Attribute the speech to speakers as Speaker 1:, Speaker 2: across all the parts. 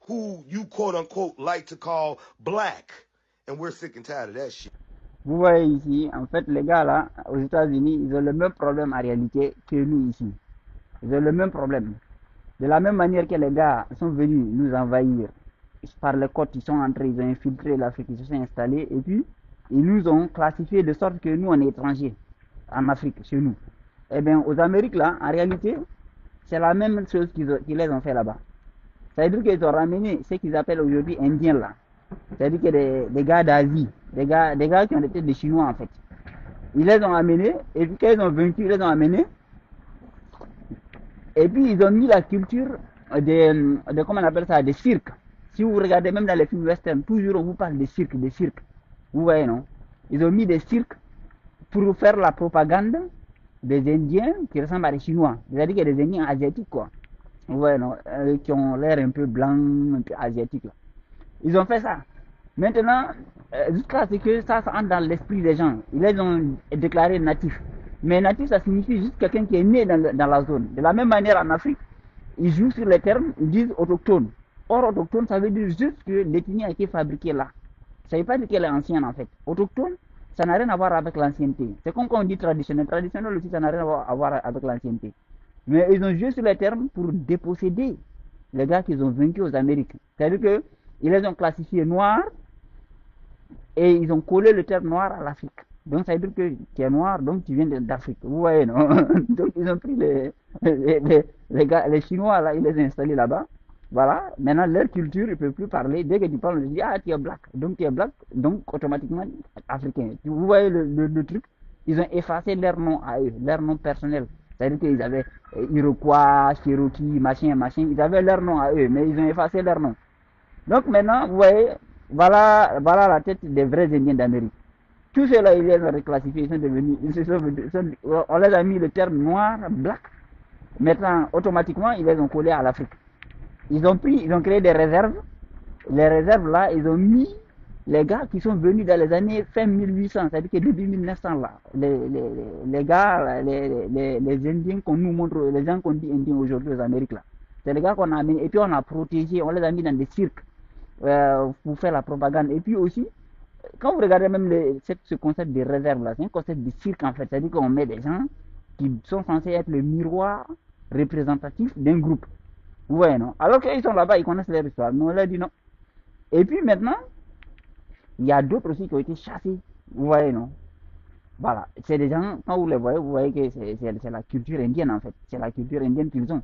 Speaker 1: who you quote unquote like to call black. And we're sick and tired of that shit.
Speaker 2: Vous voyez ici, en fait, les gars là, aux États-Unis, ils ont le même problème en réalité que nous ici. Ils ont le même problème. De la même manière que les gars sont venus nous envahir par les côtes, ils sont entrés, ils ont infiltré l'Afrique, ils se sont installés, et puis ils nous ont classifiés de sorte que nous, on est étrangers en Afrique, chez nous. Eh bien, aux Amériques là, en réalité, c'est la même chose qu'ils les ont fait là-bas. C'est-à-dire qu'ils ont ramené ce qu'ils appellent aujourd'hui Indiens là. C'est-à-dire que des gars d'Asie, des gars qui ont été des Chinois en fait. Ils les ont amenés, et puis quand ils ont vaincu, ils les ont amenés, et puis ils ont mis la culture de comment on appelle ça, des cirques. Si vous regardez même dans les films western, toujours on vous parle des cirques, des cirques. Vous voyez, non? Ils ont mis des cirques pour faire la propagande des Indiens qui ressemblent à des Chinois. C'est-à-dire qu'il y a des Indiens asiatiques, quoi. Vous voyez, non? Qui ont l'air un peu blancs, un peu asiatiques, là. Ils ont fait ça. Maintenant, jusqu'à ce que ça entre dans l'esprit des gens. Ils les ont déclarés natifs. Mais natif, ça signifie juste quelqu'un qui est né dans la zone. De la même manière, en Afrique, ils jouent sur les termes, ils disent autochtone. Or, autochtone, ça veut dire juste que l'ethnie a été fabriquée là. Ça ne veut pas dire qu'elle est ancienne, en fait. Autochtone, ça n'a rien à voir avec l'ancienneté. C'est comme quand on dit traditionnel. Traditionnel aussi, ça n'a rien à voir avec l'ancienneté. Mais ils ont joué sur les termes pour déposséder les gars qu'ils ont vaincus aux Amériques. C'est-à-dire qu'ils les ont classifiés noirs et ils ont collé le terme noir à l'Afrique. Donc ça veut dire que tu es noir, donc tu viens d'Afrique. Vous voyez, non? Donc ils ont pris les Chinois, là, ils les ont installés là-bas. Voilà, maintenant leur culture, ils ne peuvent plus parler. Dès que tu parles, on dit, ah, tu es black. Donc tu es black, donc automatiquement africain. Vous voyez le truc? Ils ont effacé leur nom à eux, leur nom personnel. C'est-à-dire qu'ils avaient Iroquois, Cherokee, machin. Ils avaient leur nom à eux, mais ils ont effacé leur nom. Donc maintenant, vous voyez, voilà la tête des vrais Indiens d'Amérique. Tous ceux-là, ils les ont reclassifiés, ils sont devenus, on les a mis le terme noir, black. Maintenant, automatiquement, ils les ont collés à l'Afrique. Ils ont créé des réserves. Les réserves là, ils ont mis les gars qui sont venus dans les années fin 1800, c'est-à-dire que début 1900 là, les gars, les Indiens qu'on nous montre, les gens qu'on dit Indiens aujourd'hui aux Amériques là, c'est les gars qu'on a amenés et puis on a protégé, on les a mis dans des cirques pour faire la propagande. Et puis aussi, quand vous regardez même ce concept de réserve là, c'est un concept de cirque en fait, c'est-à-dire qu'on met des gens qui sont censés être le miroir représentatif d'un groupe. Vous voyez, non? Alors qu'ils sont là-bas, ils connaissent leur histoire, mais on leur dit non. Et puis maintenant, il y a d'autres aussi qui ont été chassés. Vous voyez, non? Voilà. C'est des gens, quand vous voyez que c'est la culture indienne en fait. C'est la culture indienne qu'ils ont.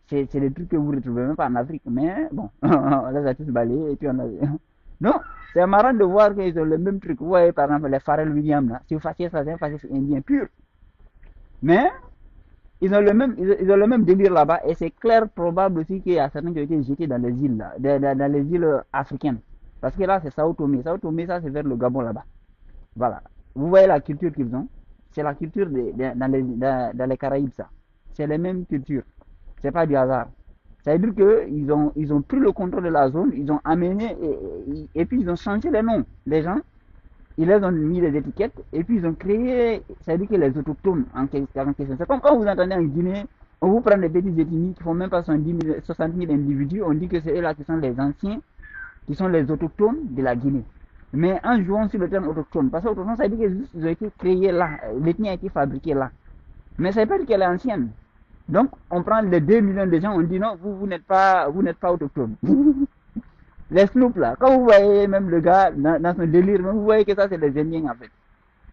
Speaker 2: C'est des trucs que vous ne retrouvez même pas en Afrique. Mais bon, on les a tous balayés et puis on a... Non, c'est marrant de voir qu'ils ont le même truc. Vous voyez par exemple les Pharrell Williams là. Si vous fassiez ça, c'est un faciès indien pur. Mais ils ont le même délire là-bas et c'est clair, probable aussi qu'il y a certains qui ont été jetés dans les îles là, dans les îles africaines. Parce que là, c'est Sao Tomé. Sao Tomé, ça, c'est vers le Gabon là-bas. Voilà. Vous voyez la culture qu'ils ont. C'est la culture dans les Caraïbes, ça. C'est les mêmes cultures. C'est pas du hasard. Ça veut dire qu'ils ont pris le contrôle de la zone, ils ont amené, et puis ils ont changé les noms. Les gens, ils les ont mis des étiquettes, et puis ils ont créé, ça veut dire que les autochtones en question. C'est comme quand vous entendez en Guinée, on vous prend des petites ethnies qui font même pas 60 000 individus, on dit que c'est eux là qui sont les anciens, qui sont les autochtones de la Guinée. Mais en jouant sur le terme autochtone, parce que autochtone, ça veut dire qu'ils ont été créés là, l'ethnie a été fabriquée là. Mais ça veut pas dire qu'elle est ancienne. Donc, on prend les 2 millions de gens, on dit non, vous n'êtes pas autochtone. Les Snoop là, quand vous voyez même le gars dans son délire, vous voyez que ça c'est des Indiens en fait.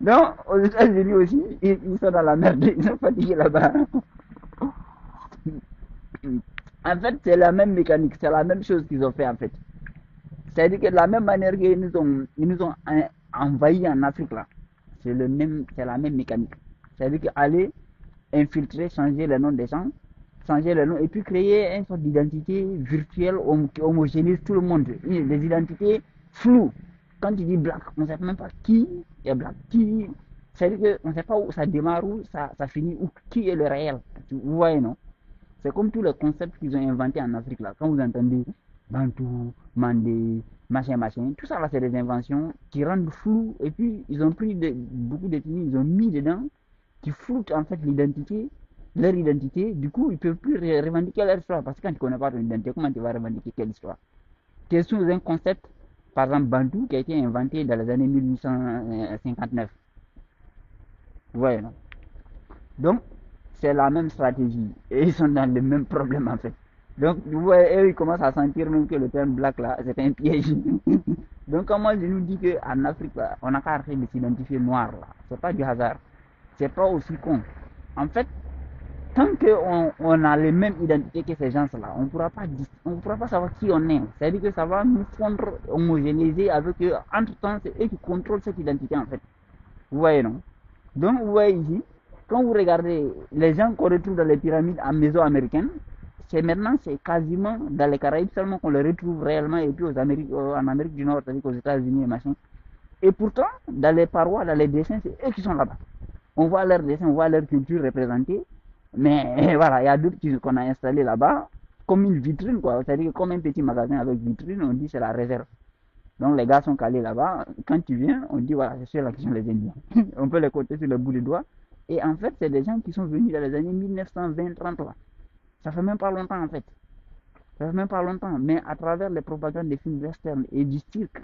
Speaker 2: Donc, aux États-Unis aussi, ils sont dans la merde, ils sont fatigués là-bas. En fait, c'est la même mécanique, c'est la même chose qu'ils ont fait en fait. C'est-à-dire que de la même manière qu'ils nous ont envahis en Afrique là, c'est la même mécanique. C'est-à-dire qu'aller infiltrer, changer le nom des gens, changer le nom et puis créer une sorte d'identité virtuelle qui homogénise tout le monde. Des identités floues. Quand tu dis black, on ne sait même pas qui est black, qui. C'est-à-dire qu'on ne sait pas où ça démarre, où ça finit, où qui est le réel. Vous voyez, non? C'est comme tous les concepts qu'ils ont inventés en Afrique là. Quand vous entendez Bantou, Mandé, machin, tout ça là c'est des inventions qui rendent flou et puis ils ont pris beaucoup d'ethnies, ils ont mis dedans, qui floutent en fait l'identité leur identité, du coup, ils ne peuvent plus revendiquer leur histoire. Parce que quand tu ne connais pas ton identité, comment tu vas revendiquer quelle histoire? Tu es sous un concept, par exemple, bantou, qui a été inventé dans les années 1859. Vous voyez, non? Donc, c'est la même stratégie. Et ils sont dans le même problème, en fait. Donc, vous voyez, eux, ils commencent à sentir même que le terme black, là, c'est un piège. Donc, quand moi, je nous dis qu'en Afrique, là, on n'a qu'à arrêter de s'identifier noir, là. C'est pas du hasard. C'est pas aussi con. En fait, tant qu'on a les mêmes identités que ces gens-là, on pourra pas savoir qui on est. C'est-à-dire que ça va nous fondre, homogénéiser avec eux. Entre-temps, c'est eux qui contrôlent cette identité, en fait. Vous voyez, non? Donc, vous voyez ici, quand vous regardez les gens qu'on retrouve dans les pyramides en mésoaméricaines, c'est maintenant, c'est quasiment dans les Caraïbes seulement qu'on les retrouve réellement, et puis en Amérique du Nord, c'est-à-dire qu'aux États-Unis et machin. Et pourtant, dans les parois, dans les dessins, c'est eux qui sont là-bas. On voit leurs dessins, on voit leur culture représentée. Mais voilà, il y a d'autres qu'on a installés là-bas, comme une vitrine, quoi. C'est-à-dire comme un petit magasin avec vitrine, on dit c'est la réserve. Donc les gars sont calés là-bas. Quand tu viens, on dit voilà, c'est ceux-là qui sont les Indiens. On peut les compter sur le bout des doigts. Et en fait, c'est des gens qui sont venus dans les années 1920-30 là. Ça fait même pas longtemps en fait. Ça fait même pas longtemps. Mais à travers les propagandes des films westerns et du cirque,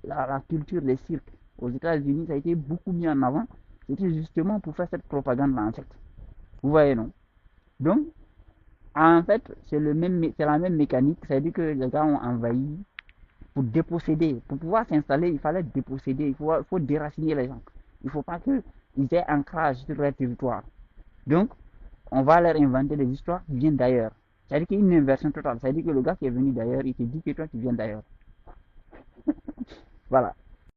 Speaker 2: la culture des cirques aux États-Unis, ça a été beaucoup mis en avant. C'était justement pour faire cette propagande-là en fait. Vous voyez, non? Donc, en fait, c'est la même mécanique. C'est-à-dire que les gars ont envahi pour déposséder. Pour pouvoir s'installer, il fallait déposséder. Il faut déraciner les gens. Il ne faut pas qu'ils aient ancrage sur leur territoire. Donc, on va leur inventer des histoires qui viennent d'ailleurs. C'est-à-dire qu'il y a une inversion totale. C'est-à-dire que le gars qui est venu d'ailleurs, il te dit que toi, tu viens d'ailleurs. Voilà.